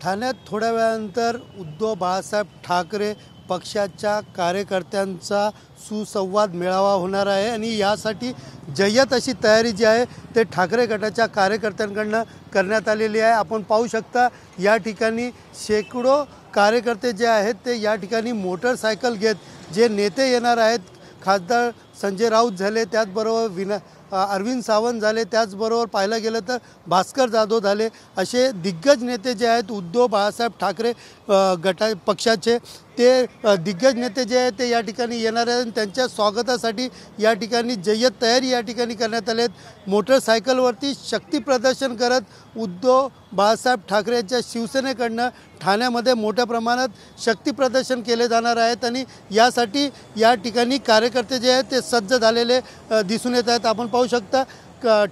ठाण्यात थोड्या वेळानंतर उद्धव बाळासाहेब ठाकरे पक्षाच्या कार्यकर्त्यांचा सुसंवाद मेळावा होणार आहे आणि यासाठी जय्यत अशी तयारी जी आहे ते ठाकरे गटाच्या कार्यकर्त्यांकडून करण्यात आलेली आहे। आपण पाहू शकता या ठिकाणी शेकडो कार्यकर्ते जे आहेत ते या ठिकाणी मोटरसायकल घेत जे नेते येणार आहेत, खासदार संजय राऊत झाले, त्याचबरोबर अरविंद सावंत झाले, त्याचबरोबर पाहायला गेलं तर भास्कर जाधव झाले, असे दिग्गज नेते जे आहेत उद्धव बाळासाहेब ठाकरे पक्षाचे ते दिग्गज नेते जे आहेत ते या ठिकाणी येणार आहेत। त्यांच्या स्वागतासाठी या ठिकाणी जय्यत तयारी या ठिकाणी करण्यात आली आहे। मोटरसायकलवरती शक्ती प्रदर्शन करत उद्धव बाळासाहेब ठाकरे यांच्या शिवसेनेकडनं ठाण्यामध्ये मोठ्या प्रमाणात शक्ती प्रदर्शन केले जाणार आहेत आणि यासाठी या ठिकाणी कार्यकर्ते जे आहेत ते सज्ज झालेले दिसून येत आहेत। आपण पाहू शकता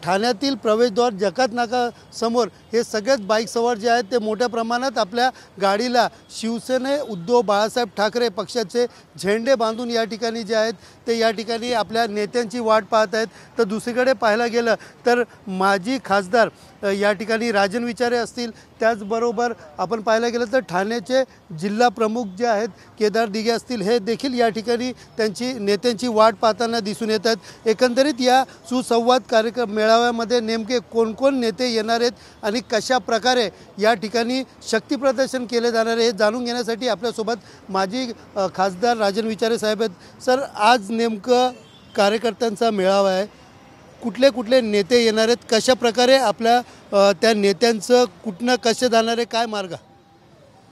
ठाण्यातील प्रवेशद्वार जकात नाका समोर हे सगळेच बाईक सवार जे आहेत ते मोठ्या प्रमाणात आपल्या गाडीला शिवसेने उद्धव बाळासाहेब ठाकरे पक्षाचे झेंडे बांधून या ठिकाणी जे आहेत ते या ठिकाणी आपल्या नेत्यांची वाट पाहत आहेत। तर दुसरीकडे पाहायला गेलं तर माजी खासदार या ठिकाणी राजन विचारे असतील, त्याचबरोबर आपण पाहायला गेलं तर ठाण्याचे जिल्हा प्रमुख जे आहेत केदार दिघे असतील, हे देखील या ठिकाणी त्यांची नेत्यांची वाट पाहताना दिसून येतात। एकंदरीत या सुसंवाद कार्यक्रम मेळाव्यामध्ये नेमके कोण कोण नेते येणार आहेत आणि कशा प्रकारे या ठिकाणी शक्ती प्रदर्शन केले जाणार आहे हे जाणून घेण्यासाठी आपल्यासोबत माजी खासदार राजन विचारे साहेब आहेत। सर, आज नेमकं कार्यकर्त्यांचा मेळावा आहे, कुठले कुठले नेते येणार आहेत, कशा प्रकारे आपल्या त्या नेत्यांचं कुठनं कसे जाणार आहे, काय मार्ग?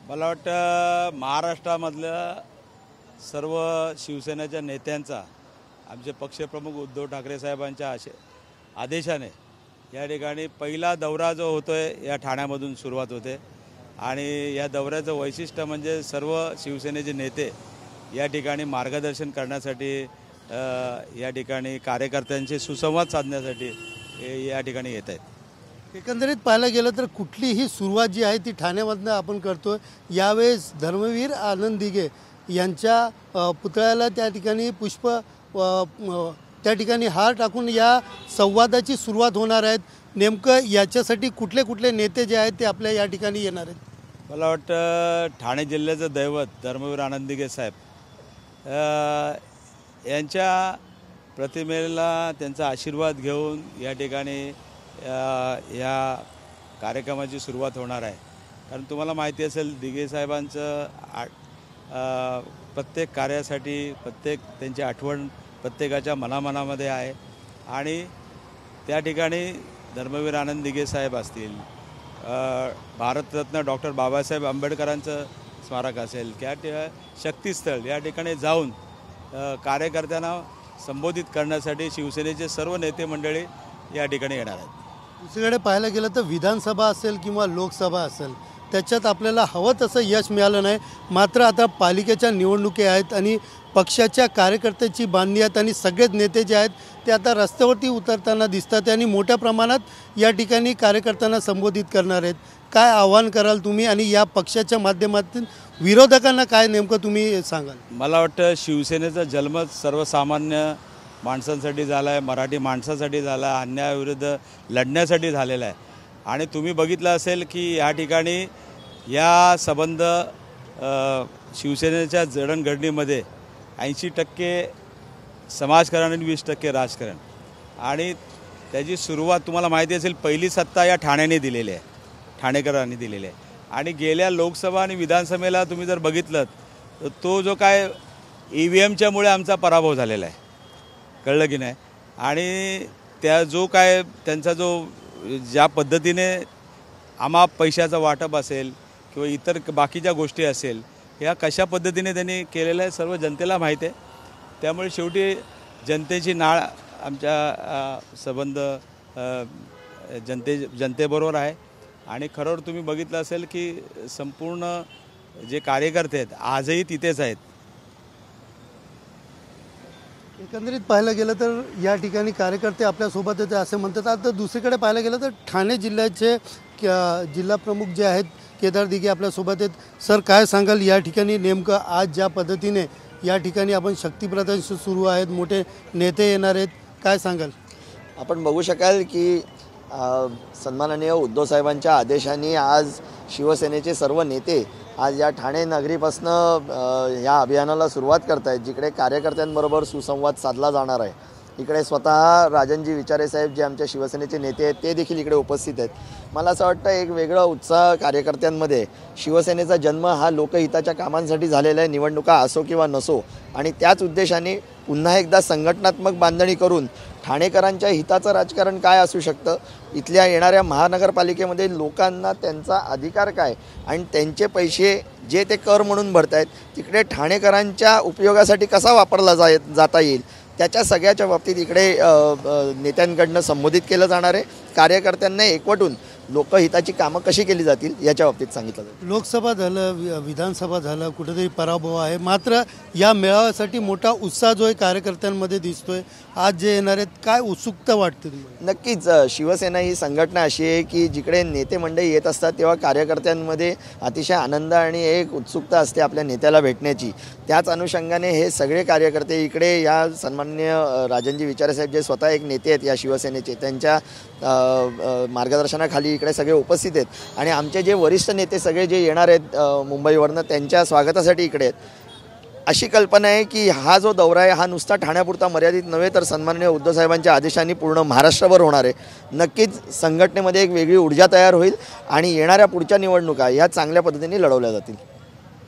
मला वाटतं महाराष्ट्रामधल्या सर्व शिवसेनेच्या नेत्यांचा आमचे पक्षप्रमुख उद्धव ठाकरे साहेबांच्या आदेशाने या ठिकाणी पहिला दौरा जो होतो आहे या ठाण्यामधून सुरुवात होते आणि या दौऱ्याचं वैशिष्ट्य म्हणजे सर्व शिवसेनेचे नेते या ठिकाणी मार्गदर्शन करण्यासाठी या ठिकाणी कार्यकर्त्यांचे सुसंवाद साधण्यासाठी या ठिकाणी येत आहेत। एकंदरीत पाहायला गेलं तर कुठलीही सुरुवात जी आहे ती ठाण्यामधनं आपण करतो आहे। यावेळेस धर्मवीर आनंद दिघे यांच्या पुतळ्याला त्या ठिकाणी पुष्प त्या ठिकाणी हार टाकून या संवादाची सुरुवात होणार आहेत। नेमकं याच्यासाठी कुठले कुठले नेते जे आहेत ते आपल्या या ठिकाणी येणार आहेत? मला वाटतं ठाणे जिल्ह्याचं दैवत धर्मवीर आनंद दिघे साहेब यांच्या प्रतिमेला त्यांचा आशीर्वाद घेऊन या ठिकाणी या कार्यक्रमाची सुरुवात होणार आहे। कारण तुम्हाला माहिती असेल दिघे साहेबांचं प्रत्येक कार्यासाठी त्यांची आठवण प्रत्येकाच्या मनामनामध्ये आहे आणि त्या ठिकाणी धर्मवीर आनंद दिघे साहेब असतील, भारतरत्न डॉक्टर बाबासाहेब आंबेडकरांचं स्मारक असेल, शक्तीस्थळ या ठिकाणी जाऊन कार्यकर्त्यांना संबोधित करण्यासाठी शिवसेनेचे सर्व नेते मंडळी या ठिकाणी येणार आहेत। दुसरीकडे पाहायला गेलं तर विधानसभा असेल किंवा लोकसभा असेल त्याच्यात आपल्याला हवं तसं यश मिळालं नाही, मात्र आता पालिकेच्या निवडणुकी आहेत आणि पक्षाच्या कार्यकर्त्याची बांधणी आहेत आणि सगळेच नेते जे आहेत ते आता रस्त्यावरती उतरताना दिसतात आणि मोठ्या प्रमाणात या ठिकाणी कार्यकर्त्यांना संबोधित करणार आहेत। काय आव्हान कराल तुम्ही आणि या पक्षाच्या माध्यमातून विरोधकांना काय नेमकं तुम्ही सांगाल? मला वाटतं शिवसेनेचा जन्मच सर्वसामान्य माणसांसाठी झाला आहे, मराठी माणसासाठी झाला आहे, अन्यायाविरुद्ध लढण्यासाठी झालेला आहे आणि तुम्ही बघितलं असेल की या ठिकाणी या संबंध शिवसेनेच्या जडणघडणीमध्ये 80% समाजकारण आणि 20% राजकारण आणि त्याची सुरुवात तुम्हाला माहिती असेल पहिली सत्ता या ठाण्याने दिलेली आहे, ठाणेकरांनी दिलेली आहे आणि गेल्या लोकसभा आणि विधानसभेला तुम्ही जर बघितलं तर तो जो काय EVMच्यामुळे आमचा पराभव झालेला आहे, कळलं की नाही? आणि त्या जो काय त्यांचा जो ज्या पद्धतीने पैशाचा वाटप असेल किंवा इतर बाकीच्या गोष्टी असेल ह्या कशा पद्धतीने त्यांनी केलेलं आहे सर्व जनतेला माहीत आहे। त्यामुळे शेवटी जनतेची नाळ आमच्या संबंध जनतेबरोबर आहे आणि खरोखर तुम्ही बघितलं असेल की संपूर्ण जे कार्यकर्ते आहेत आजही तिथेच आहेत। एकंदरीत पाहायला गेलं तर या ठिकाणी कार्यकर्ते आपल्यासोबत येते असे म्हणतात। आता दुसरीकडे पाहायला गेलं तर ठाणे जिल्ह्याचे जिल्हा प्रमुख जे आहेत केदार दिघे आपल्यासोबत आहेत। सर, काय सांगाल या ठिकाणी नेमकं आज ज्या पद्धतीने या ठिकाणी आपण शक्ती प्रदर्शन सुरू आहेत, मोठे नेते येणार आहेत, काय सांगाल? आपण बघू शकाल की सन्माननीय उद्धव साहेबांच्या आदेशाने आज शिवसेनेचे सर्व नेते आज या ठाणे नगरीपासनं या अभियानाला सुरुवात करत आहेत, जिकडे कार्यकर्त्यांबरोबर सुसंवाद साधला जाणार आहे। इकडे स्वतः राजनजी विचारे साहेब जे आमच्या शिवसेनेचे नेते आहेत ते देखील इकडे उपस्थित आहेत। मला असं वाटतं एक वेगळा उत्साह कार्यकर्त्यांमध्ये। शिवसेनेचा जन्म हा लोकहिताच्या कामांसाठी झालेला आहे, निवडणुका असो किंवा नसो, आणि त्याच उद्देशाने पुन्हा एकदा संघटनात्मक बांधणी करून ठाणेकरांच्या हिताचं राजकारण काय असू शकतं, इथल्या येणाऱ्या महानगरपालिकेमध्ये लोकांना त्यांचा अधिकार काय आणि त्यांचे पैसे जे ते कर म्हणून भरतायत तिकडे ठाणेकरांच्या उपयोगासाठी कसा वापरला जाता येईल, त्याच्या सगळ्याच्या बाबतीत इकडे नेत्यांकडनं संबोधित केलं जाणार आहे। कार्यकर्त्यांना एकवटून लोकहिताची कामं कशी केली जातील याच्या बाबतीत सांगितलं जाईल। लोकसभा झालं, विधानसभा झालं, कुठेतरी पराभव आहे, मात्र या मेळाव्यासाठी मोठा उत्साह जो आहे कार्यकर्त्यांमध्ये दिसतोय। आज जे येणार आहेत, काय उत्सुकता वाटते तुम्हाला? नक्कीच शिवसेना ही संघटना अशी आहे की जिकडे नेते मंडळी येत असतात तेव्हा कार्यकर्त्यांमध्ये अतिशय आनंद आणि एक उत्सुकता असते आपल्या नेत्याला भेटण्याची। त्याच अनुषंगाने हे सगळे कार्यकर्ते इकडे या सन्माननीय राजनजी विचारे साहेब जे स्वतः एक नेते आहेत या शिवसेनेचे, त्यांच्या मार्गदर्शनाखाली इकडे सगळे उपस्थित आहेत आणि आमचे जे वरिष्ठ नेते सगळे जे येणार आहेत मुंबईवरनं त्यांच्या स्वागतासाठी इकडे आहेत। अशी कल्पना आहे की हा जो दौरा आहे हा नुसता ठाण्यापुरता मर्यादित नव्हे तर सन्माननीय उद्धव साहेबांच्या आदेशाने पूर्ण महाराष्ट्रभर होणार आहे। नक्कीच संघटनेमध्ये एक वेगळी ऊर्जा तयार होईल आणि येणाऱ्या पुढच्या निवडणुका ह्या चांगल्या पद्धतीने लढवल्या जातील।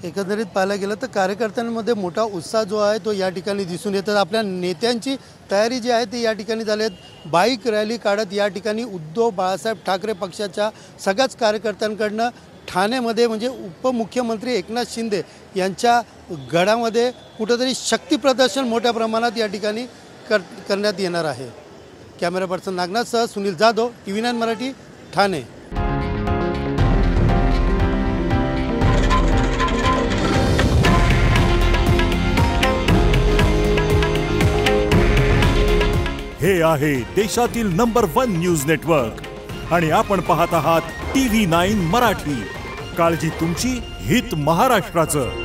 एकंदरीत पाहायला गेलं तर कार्यकर्त्यांमध्ये मोठा उत्साह जो आहे तो या ठिकाणी दिसून येतात। आपल्या नेत्यांची तयारी जी आहे ती या ठिकाणी झाली आहे। बाईक रॅली काढत या ठिकाणी उद्धव बाळासाहेब ठाकरे पक्षाच्या सगळ्याच कार्यकर्त्यांकडनं ठाण्यामध्ये म्हणजे उपमुख्यमंत्री एकनाथ शिंदे यांच्या गडामध्ये कुठेतरी शक्ती प्रदर्शन मोठ्या प्रमाणात या ठिकाणी करण्यात येणार आहे। कॅमेरा पर्सन नागनाथसह सुनील जाधव, TV9 मराठी, ठाणे। हे आहे देशातील नंबर 1 न्यूज नेटवर्क आणि आपण पाहत आहात TV9 मराठी। काळजी तुमची, हित महाराष्ट्राचं।